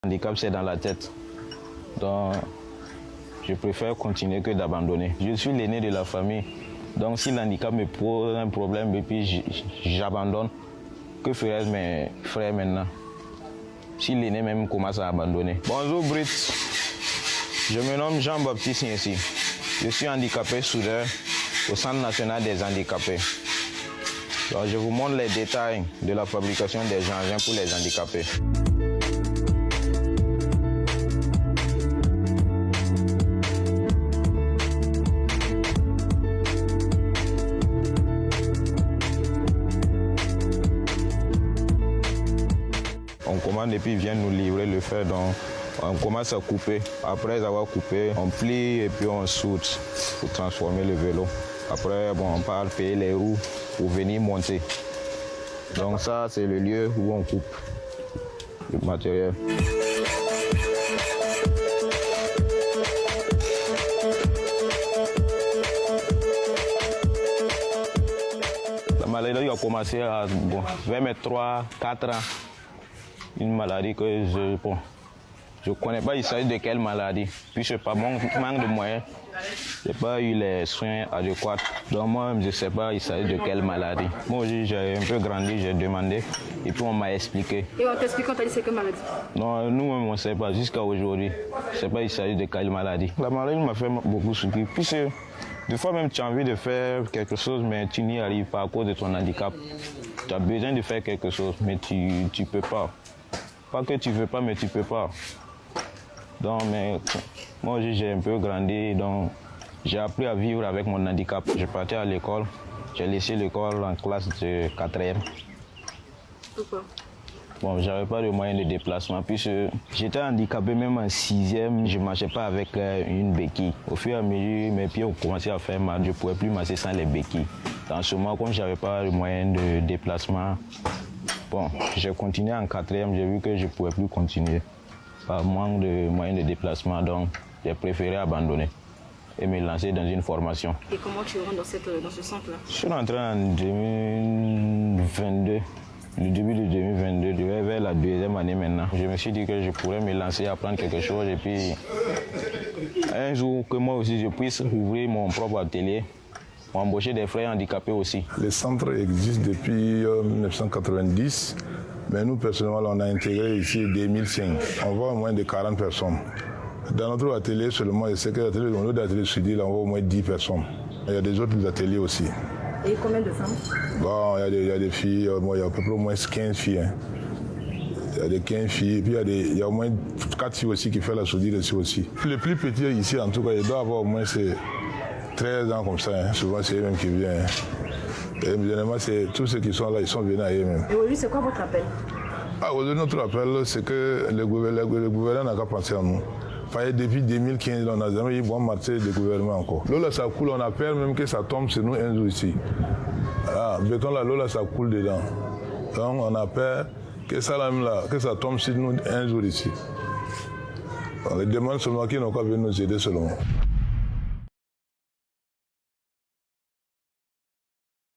Le handicap, c'est dans la tête. Donc, je préfère continuer que d'abandonner. Je suis l'aîné de la famille. Donc, si l'handicap me pose un problème et puis j'abandonne, que feraient mes frères maintenant? Si l'aîné même commence à abandonner. Bonjour Brit, je me nomme Jean-Baptiste Niensi. Je suis handicapé soudeur au Centre national des handicapés. Donc, je vous montre les détails de la fabrication des engins pour les handicapés. On commande et puis ils viennent nous livrer le fer. Donc on commence à couper. Après avoir coupé, on plie et puis on soude pour transformer le vélo. Après, on part payer les roues pour venir monter. Donc ça, c'est le lieu où on coupe le matériel. La maladie a commencé vers mes 3-4 ans. Une maladie que je ne connais pas, il s'agit de quelle maladie. Puis je pas manque de moyens. Je n'ai pas eu les soins adéquats. Donc moi, je ne sais pas, il s'agit de quelle maladie. Moi aussi, j'ai un peu grandi, j'ai demandé. Et puis on m'a expliqué. Et on t'explique, on t'a dit c'est quelle maladie? Non, nous-mêmes, on ne sait pas, jusqu'à aujourd'hui. Je ne sais pas, il s'agit de quelle maladie. La maladie m'a fait beaucoup souffrir. Puis des fois même, tu as envie de faire quelque chose, mais tu n'y arrives pas à cause de ton handicap. Tu as besoin de faire quelque chose, mais tu ne peux pas. Pas que tu ne veux pas, mais tu ne peux pas. Donc, mais moi, j'ai un peu grandi, donc j'ai appris à vivre avec mon handicap. Je partais à l'école, j'ai laissé l'école en classe de 4e. Pourquoi? Bon, j'avais pas de moyens de déplacement. Puis j'étais handicapé même en 6e, je ne marchais pas avec une béquille. Au fur et à mesure, mes pieds ont commencé à faire mal, je ne pouvais plus marcher sans les béquilles. Dans ce moment, comme je n'avais pas de moyens de déplacement, bon, j'ai continué en 4e, j'ai vu que je ne pouvais plus continuer. Par manque de moyens de déplacement, donc j'ai préféré abandonner et me lancer dans une formation. Et comment tu rentres dans ce centre-là? Je suis rentré en 2022, le début de 2022, vers la 2e année maintenant. Je me suis dit que je pourrais me lancer, apprendre quelque chose et puis un jour que moi aussi je puisse ouvrir mon propre atelier, embaucher des frères handicapés aussi. Le centre existe depuis 1990. Mais nous, personnellement, on a intégré ici en 2005. On voit au moins de 40 personnes. Dans notre atelier seulement, je sais que l'atelier soudé, on voit au moins 10 personnes. Il y a des autres ateliers aussi. Et combien de femmes? Bon, il y a des filles, il y a à peu près au moins 15 filles. Hein. Il y a des 15 filles, et puis il y a au moins 4 filles aussi qui font la soudure ici aussi. Le plus petit ici, en tout cas, il doit avoir au moins 13 ans comme ça. Hein. Souvent, c'est eux-mêmes qui viennent. Hein. Et évidemment, tous ceux qui sont là, ils sont venus à eux-mêmes. Et aujourd'hui, c'est quoi votre appel? Aujourd'hui, notre appel, c'est que le gouvernement n'a qu'à penser à nous. Depuis 2015, on n'a jamais eu bon marché de gouvernement encore. L'eau là, ça coule, on a peur même que ça tombe sur nous un jour ici. Ah, béton là, l'eau là, ça coule dedans. Donc, on a peur que ça, que ça tombe sur nous un jour ici. On les demande seulement qu'ils n'ont qu'à venir nous aider seulement.